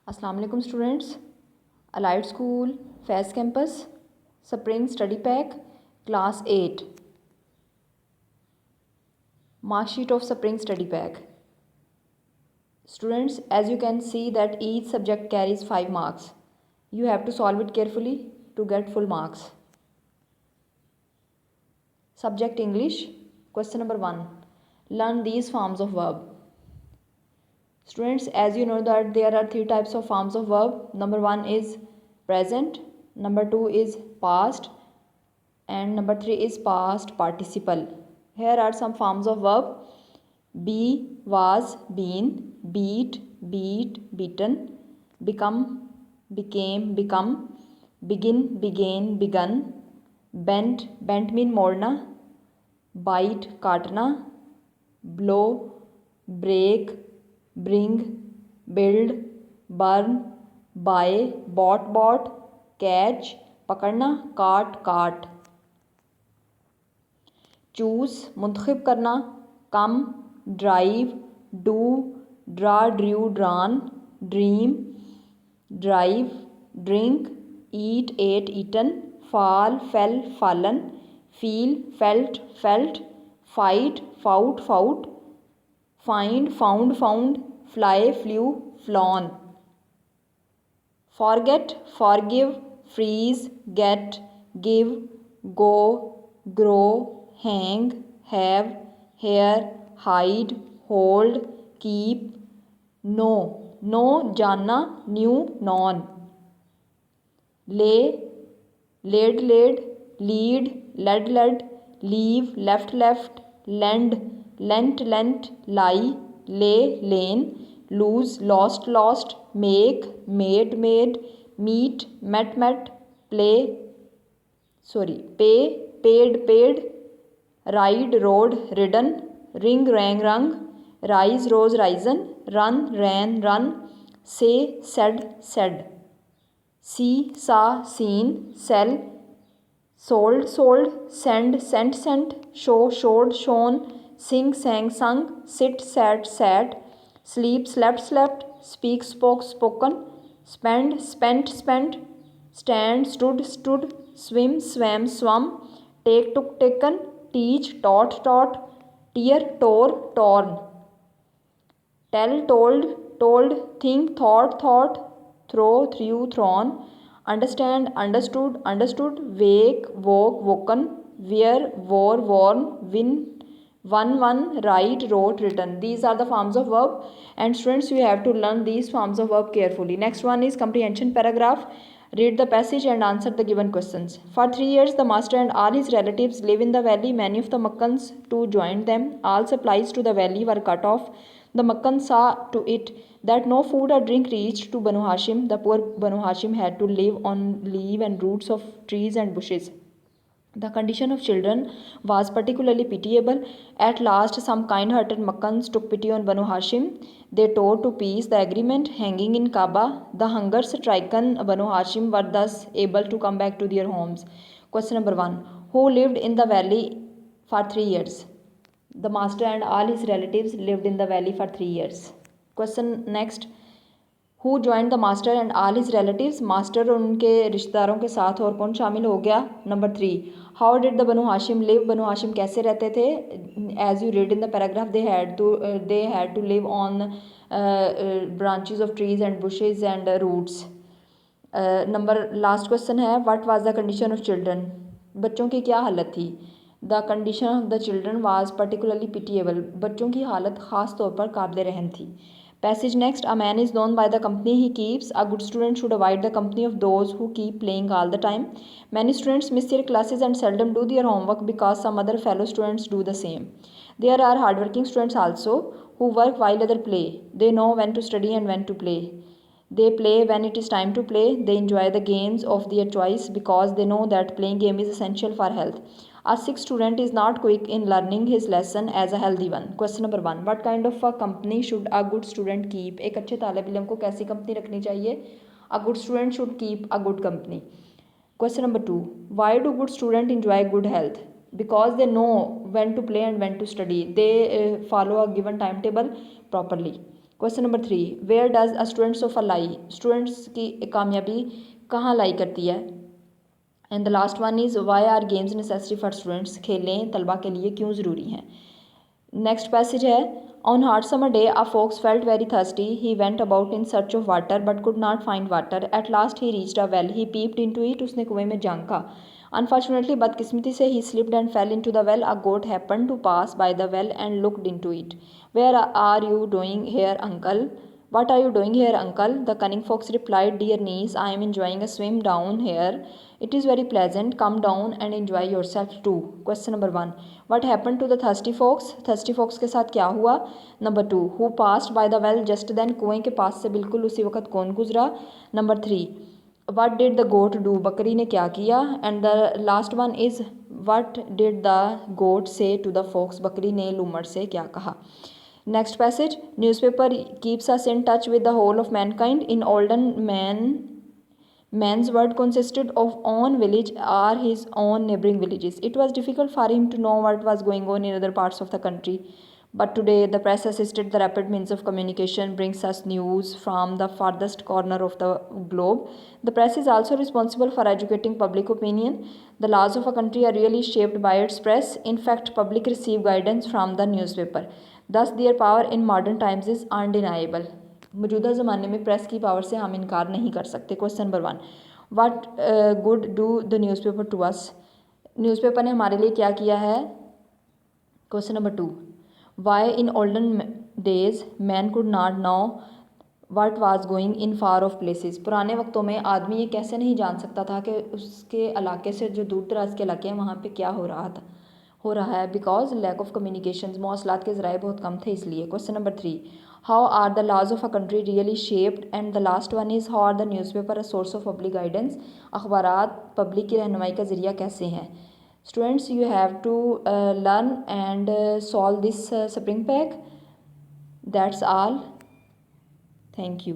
अस्सलाम वालेकुम students. Allied school Faiz campus spring study pack class 8 marksheet of spring study pack. Students, as you can see that each subject carries 5 marks. You have to solve it carefully to get full marks. Subject English. Question number 1. Learn these forms of verb. Students, as you know that there are 3 types of forms of verb. Number 1 is present, number 2 is past, and number 3 is past participle. Here are some forms of verb: be, was, been, beat, beat, beaten, become, became, become, begin, began, begun, bent, bent mean मोड़ना, bite काटना, blow break, bring, build, burn, buy, bought, catch पकड़ना, काट काट, choose मुंतखब करना, come, drive, do, draw, drew, drawn, dream, drive, drink, eat, ate, eaten, fall, fell, fallen, feel, felt, felt, fight, fought, fought, find, found, found, fly, flew, flown, forget, forgive, freeze, get, give, go, grow, hang, have, hear, hide, hold, keep, know, जानना, knew, known, lay, laid, lead, led, leave, left, lend, lent, lie, lay, lane, lose, lost, make, made, meet, met, pay, paid, ride, rode, ridden, ring, rang, rise, rose, risen, run, ran, say, said, see, saw, seen, sell, sold, send, sent, show, showed, shown, sing, sang, sung, sit, sat, sleep, slept, speak, spoken, spend, spent, stand, stood, swim, swam, take, took, taken, teach, taught, tear, tore, torn, tell, told, think, thought, throw, threw, thrown, understand, understood, wake, woken, wear, wore, worn, win, won, write, wrote, written. These are the forms of verb, and students, you have to learn these forms of verb carefully. Next one is comprehension paragraph. Read the passage and answer the given questions. For 3 years, the master and all his relatives live in the valley. Many of the Makkans too joined them. All supplies to the valley were cut off. The Makkan saw to it that no food or drink reached to Banu Hashim. The poor Banu Hashim had to live on leaf and roots of trees and bushes. The condition of children was particularly pitiable. At last, some kind-hearted Makkans took pity on Banu Hashim. They tore to pieces the agreement hanging in Kaaba. The hunger-stricken Banu Hashim were thus able to come back to their homes. Question number 1. Who lived in the valley for 3 years? The master and all his relatives lived in the valley for 3 years. Question next. Who joined the master and all his relatives? Master और उनके रिश्तेदारों के साथ और कौन शामिल हो गया? Number 3. How did the Banu Hashim live? बनु हाशिम कैसे रहते थे? As you read in the paragraph, they had to live on branches of trees and bushes and roots. Number last question है, what was the condition of children? बच्चों की क्या हालत थी? The condition of the children was particularly pitiable. बच्चों की हालत ख़ास तौर पर काबिल रहम थी. Passage next. A man is known by the company he keeps. A good student should avoid the company of those who keep playing all the time. Many students miss their classes and seldom do their homework because some other fellow students do the same. There are hardworking students also who work while others play. They know when to study and when to play. They play when it is time to play. They enjoy the games of their choice because they know that playing game is essential for health. A sick student is not quick in learning his lesson as a healthy one. Question number 1. What kind of a company should a good student keep? एक अच्छे तालिब इल्म को कैसी company रखनी चाहिए? A good student should keep a good company. Question number 2. Why do good students enjoy good health? Because they know when to play and when to study. They follow a given timetable properly. Question number 3, where does a students of a lie, students की कामयाबी कहाँ लाई करती है। And the last one is why are games necessary for students, खेलें तलबा के लिए क्यों ज़रूरी हैं। नेक्स्ट पैसेज है, on hot summer day a fox felt very thirsty, he went about in search of water but could not find water, at last he reached a well, he peeped in to it, उसने कुएं में झांका। Unfortunately, बदकिस्मती से, he slipped and fell in to the well, a goat happen to pass by the well and looked in to it, where are you doing here uncle, what are you doing here uncle, the cunning fox replied, dear niece, I am enjoying a swim down here, it is very pleasant, come down and enjoy yourself too. Question number 1, what happened to the thirsty fox, thirsty fox के साथ क्या हुआ। Number 2, who passed by the well just then, कुएं के पास से बिल्कुल उसी वक्त कौन गुजरा। Number 3, what did the goat do, बकरी ने क्या किया। And the last one is what did the goat say to the fox, बकरी ने लूमड़ से क्या कहा। Next passage, newspaper keeps us in touch with the whole of mankind. In olden man's world consisted of own village or his own neighboring villages. It was difficult for him to know what was going on in other parts of the country. But today, the press assisted the rapid means of communication brings us news from the farthest corner of the globe. The press is also responsible for educating public opinion. The laws of a country are really shaped by its press. In fact, public receive guidance from the newspaper. Thus, their power in modern times is undeniable. मौजूदा ज़माने में press की power से हम इनकार नहीं कर सकते। Question number 1, what good do the newspaper to us, newspaper ने हमारे लिए क्या किया है। Question number 2, why in olden days man could not know what was going in far of places, पुराने वक्तों में आदमी ये कैसे नहीं जान सकता था कि उसके इलाके से जो दूर दराज के इलाके हैं वहाँ पे क्या हो रहा है। बिकॉज लैक ऑफ कम्युनिकेशन, मौसलात के ज़राए बहुत कम थे इसलिए। Question number 3, how are the laws of a country really shaped, and the last one is how are the newspaper a source of public guidance, अखबारात पब्लिक की रहनुमाई का ज़रिया कैसे हैं। Students, you have to learn and solve this spring pack, that's all, thank you.